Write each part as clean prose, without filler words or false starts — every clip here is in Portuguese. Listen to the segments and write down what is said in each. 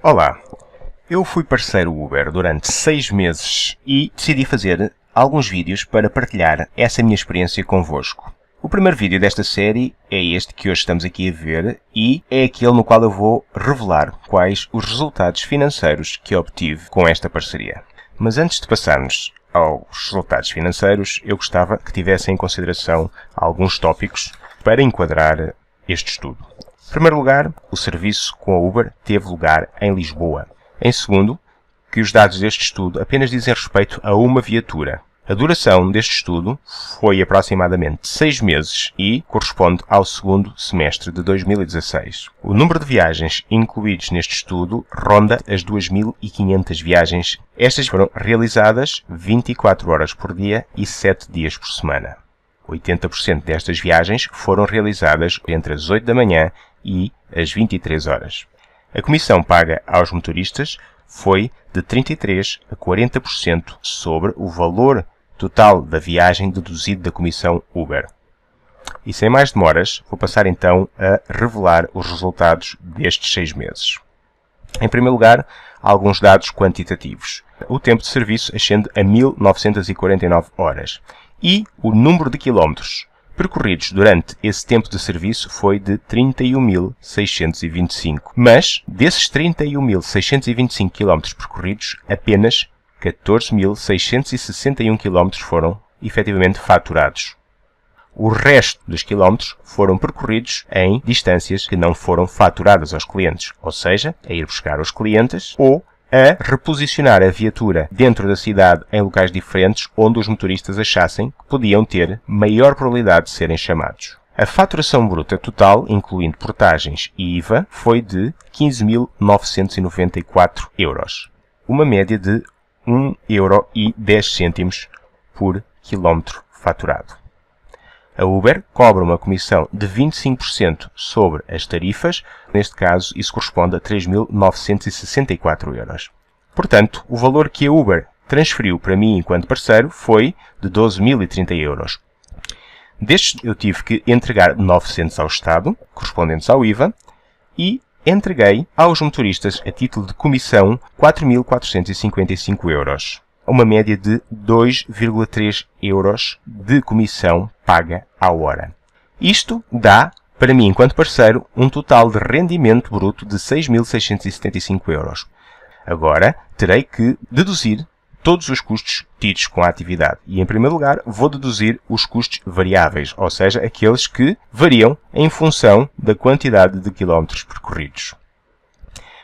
Olá, eu fui parceiro Uber durante 6 meses e decidi fazer alguns vídeos para partilhar essa minha experiência convosco. O primeiro vídeo desta série é este que hoje estamos aqui a ver e é aquele no qual eu vou revelar quais os resultados financeiros que obtive com esta parceria. Mas antes de passarmos aos resultados financeiros, eu gostava que tivessem em consideração alguns tópicos para enquadrar este estudo. Em primeiro lugar, o serviço com a Uber teve lugar em Lisboa. Em segundo, que os dados deste estudo apenas dizem respeito a uma viatura. A duração deste estudo foi aproximadamente 6 meses e corresponde ao segundo semestre de 2016. O número de viagens incluídos neste estudo ronda as 2.500 viagens. Estas foram realizadas 24 horas por dia e 7 dias por semana. 80% destas viagens foram realizadas entre as 8 da manhã e as 23 horas. A comissão paga aos motoristas foi de 33% a 40% sobre o valor total da viagem deduzido da comissão Uber. E sem mais demoras, vou passar então a revelar os resultados destes 6 meses. Em primeiro lugar, alguns dados quantitativos. O tempo de serviço ascende a 1.949 horas e o número de quilómetros percorridos durante esse tempo de serviço foi de 31.625. Mas, desses 31.625 km percorridos, apenas 14.661 km foram efetivamente faturados. O resto dos quilómetros foram percorridos em distâncias que não foram faturadas aos clientes, ou seja, a ir buscar os clientes ou a reposicionar a viatura dentro da cidade em locais diferentes onde os motoristas achassem que podiam ter maior probabilidade de serem chamados. A faturação bruta total, incluindo portagens e IVA, foi de 15.994 euros, uma média de 1,10 € por quilómetro faturado. A Uber cobra uma comissão de 25% sobre as tarifas, neste caso isso corresponde a 3.964 euros. Portanto, o valor que a Uber transferiu para mim enquanto parceiro foi de 12.030 euros. Destes eu tive que entregar 900 ao Estado, correspondentes ao IVA, e entreguei aos motoristas a título de comissão 4.455 euros. Uma média de 2,3 euros de comissão paga à hora. Isto dá, para mim enquanto parceiro, um total de rendimento bruto de 6.675 euros. Agora, terei que deduzir todos os custos tidos com a atividade. E, em primeiro lugar, vou deduzir os custos variáveis, ou seja, aqueles que variam em função da quantidade de quilómetros percorridos.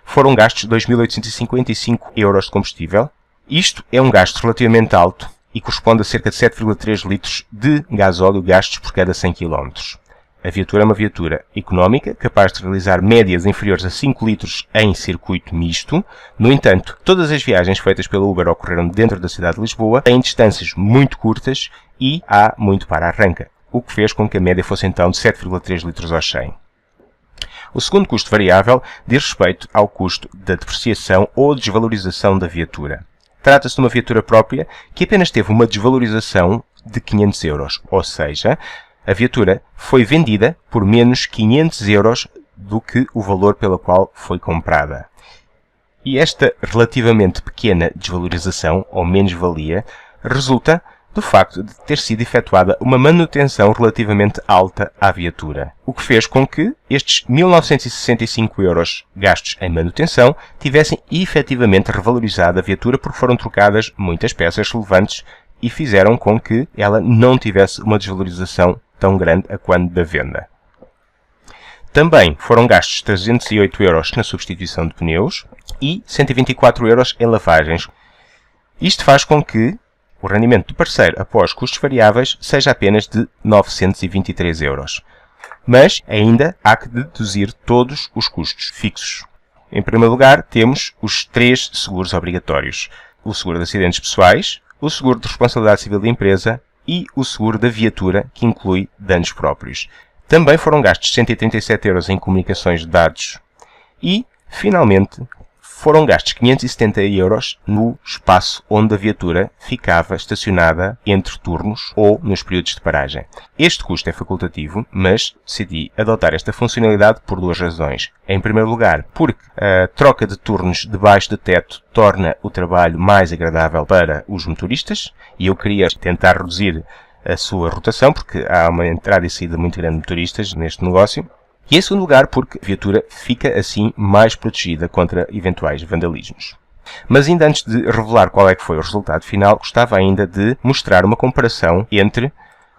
Foram gastos 2.855 euros de combustível. Isto é um gasto relativamente alto e corresponde a cerca de 7,3 litros de gasóleo gastos por cada 100 km. A viatura é uma viatura económica, capaz de realizar médias inferiores a 5 litros em circuito misto. No entanto, todas as viagens feitas pela Uber ocorreram dentro da cidade de Lisboa, em distâncias muito curtas e há muito para-arranca, o que fez com que a média fosse então de 7,3 litros ao 100. O segundo custo variável diz respeito ao custo da depreciação ou desvalorização da viatura. Trata-se de uma viatura própria que apenas teve uma desvalorização de 500 euros, ou seja, a viatura foi vendida por menos 500 euros do que o valor pelo qual foi comprada. E esta relativamente pequena desvalorização, ou menos-valia, resulta do facto de ter sido efetuada uma manutenção relativamente alta à viatura, o que fez com que estes 1.965 euros gastos em manutenção tivessem efetivamente revalorizado a viatura porque foram trocadas muitas peças relevantes e fizeram com que ela não tivesse uma desvalorização tão grande a quando da venda. Também foram gastos 308 euros na substituição de pneus e 124 euros em lavagens. Isto faz com que o rendimento do parceiro após custos variáveis seja apenas de 923 euros. Mas ainda há que deduzir todos os custos fixos. Em primeiro lugar, temos os 3 seguros obrigatórios. O seguro de acidentes pessoais, o seguro de responsabilidade civil da empresa e o seguro da viatura, que inclui danos próprios. Também foram gastos 137 euros em comunicações de dados. E, finalmente, foram gastos 570 € no espaço onde a viatura ficava estacionada entre turnos ou nos períodos de paragem. Este custo é facultativo, mas decidi adotar esta funcionalidade por duas razões. Em primeiro lugar, porque a troca de turnos debaixo do teto torna o trabalho mais agradável para os motoristas e eu queria tentar reduzir a sua rotação, porque há uma entrada e saída muito grande de motoristas neste negócio. E em segundo lugar, porque a viatura fica assim mais protegida contra eventuais vandalismos. Mas ainda antes de revelar qual é que foi o resultado final, gostava ainda de mostrar uma comparação entre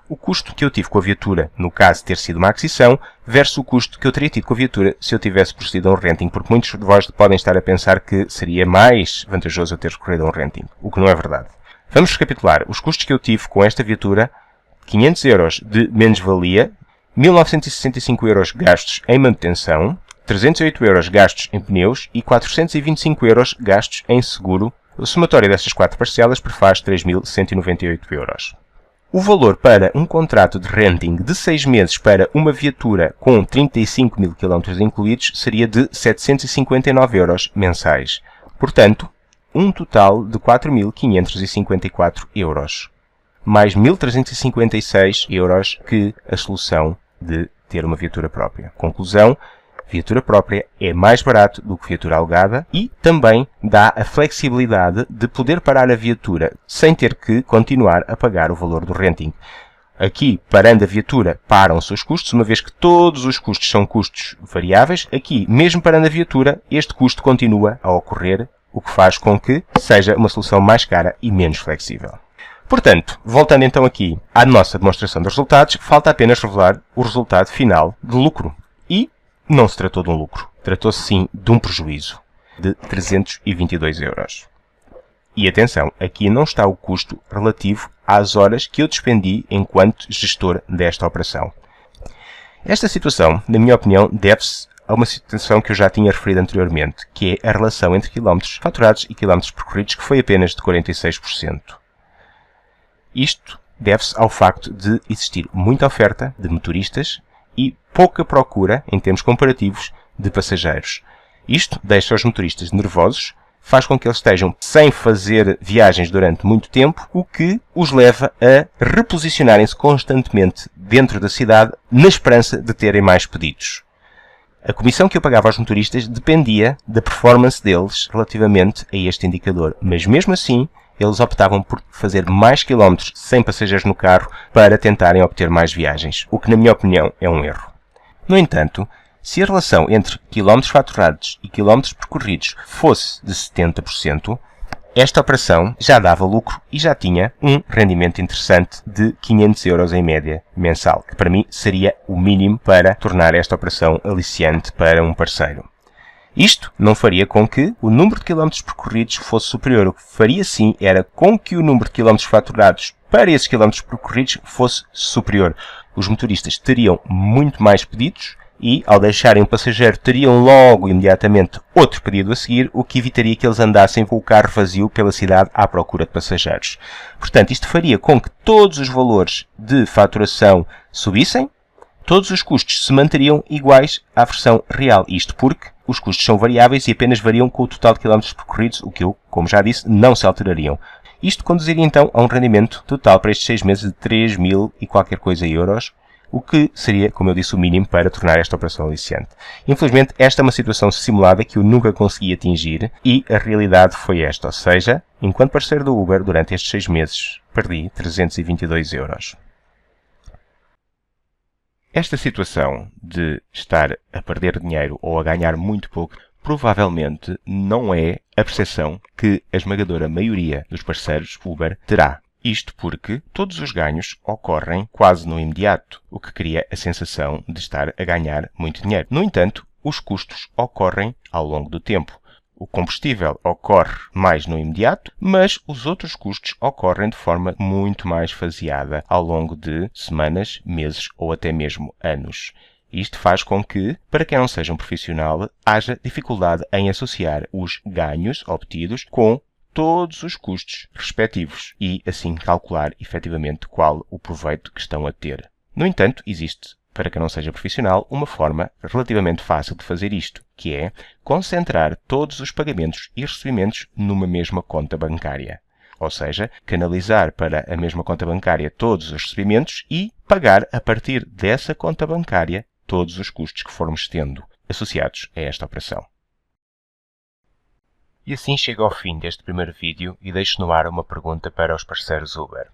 o custo que eu tive com a viatura, no caso de ter sido uma aquisição, versus o custo que eu teria tido com a viatura se eu tivesse procedido a um renting, porque muitos de vós podem estar a pensar que seria mais vantajoso eu ter recorrido a um renting, o que não é verdade. Vamos recapitular os custos que eu tive com esta viatura: 500 € de menos-valia, 1965 € gastos em manutenção, 308 € gastos em pneus e 425 € gastos em seguro. O somatório destas 4 parcelas prefaz 3.198 €. O valor para um contrato de renting de 6 meses para uma viatura com 35.000 km incluídos seria de 759 € mensais. Portanto, um total de 4.554 €, mais 1.356 € que a solução de ter uma viatura própria. Conclusão: viatura própria é mais barato do que viatura alugada e também dá a flexibilidade de poder parar a viatura sem ter que continuar a pagar o valor do renting. Aqui, parando a viatura, param-se os custos, uma vez que todos os custos são custos variáveis. Aqui, mesmo parando a viatura, este custo continua a ocorrer, o que faz com que seja uma solução mais cara e menos flexível. Portanto, voltando então aqui à nossa demonstração de resultados, falta apenas revelar o resultado final de lucro. E não se tratou de um lucro, tratou-se sim de um prejuízo de 322 €. E atenção, aqui não está o custo relativo às horas que eu despendi enquanto gestor desta operação. Esta situação, na minha opinião, deve-se a uma situação que eu já tinha referido anteriormente, que é a relação entre quilómetros faturados e quilómetros percorridos, que foi apenas de 46%. Isto deve-se ao facto de existir muita oferta de motoristas e pouca procura, em termos comparativos, de passageiros. Isto deixa os motoristas nervosos, faz com que eles estejam sem fazer viagens durante muito tempo, o que os leva a reposicionarem-se constantemente dentro da cidade na esperança de terem mais pedidos. A comissão que eu pagava aos motoristas dependia da performance deles relativamente a este indicador, mas mesmo assim eles optavam por fazer mais quilómetros sem passageiros no carro para tentarem obter mais viagens, o que na minha opinião é um erro. No entanto, se a relação entre quilómetros faturados e quilómetros percorridos fosse de 70%, esta operação já dava lucro e já tinha um rendimento interessante de 500 € em média mensal, que para mim seria o mínimo para tornar esta operação aliciante para um parceiro. Isto não faria com que o número de quilómetros percorridos fosse superior. O que faria sim era com que o número de quilómetros faturados para esses quilómetros percorridos fosse superior. Os motoristas teriam muito mais pedidos e, ao deixarem um passageiro, teriam logo imediatamente outro pedido a seguir, o que evitaria que eles andassem com o carro vazio pela cidade à procura de passageiros. Portanto, isto faria com que todos os valores de faturação subissem, todos os custos se manteriam iguais à versão real. Isto porque os custos são variáveis e apenas variam com o total de quilómetros percorridos, o que eu, como já disse, não se alterariam. Isto conduziria então a um rendimento total para estes 6 meses de 3.000 e qualquer coisa euros, o que seria, como eu disse, o mínimo para tornar esta operação aliciante. Infelizmente, esta é uma situação simulada que eu nunca consegui atingir e a realidade foi esta, ou seja, enquanto parceiro do Uber, durante estes 6 meses, perdi 322 €. Esta situação de estar a perder dinheiro ou a ganhar muito pouco provavelmente não é a percepção que a esmagadora maioria dos parceiros Uber terá. Isto porque todos os ganhos ocorrem quase no imediato, o que cria a sensação de estar a ganhar muito dinheiro. No entanto, os custos ocorrem ao longo do tempo. O combustível ocorre mais no imediato, mas os outros custos ocorrem de forma muito mais faseada ao longo de semanas, meses ou até mesmo anos. Isto faz com que, para quem não seja um profissional, haja dificuldade em associar os ganhos obtidos com todos os custos respectivos e, assim, calcular efetivamente qual o proveito que estão a ter. No entanto, existe para quem não seja profissional, uma forma relativamente fácil de fazer isto, que é concentrar todos os pagamentos e recebimentos numa mesma conta bancária. Ou seja, canalizar para a mesma conta bancária todos os recebimentos e pagar a partir dessa conta bancária todos os custos que formos tendo associados a esta operação. E assim chego ao fim deste primeiro vídeo e deixo no ar uma pergunta para os parceiros Uber.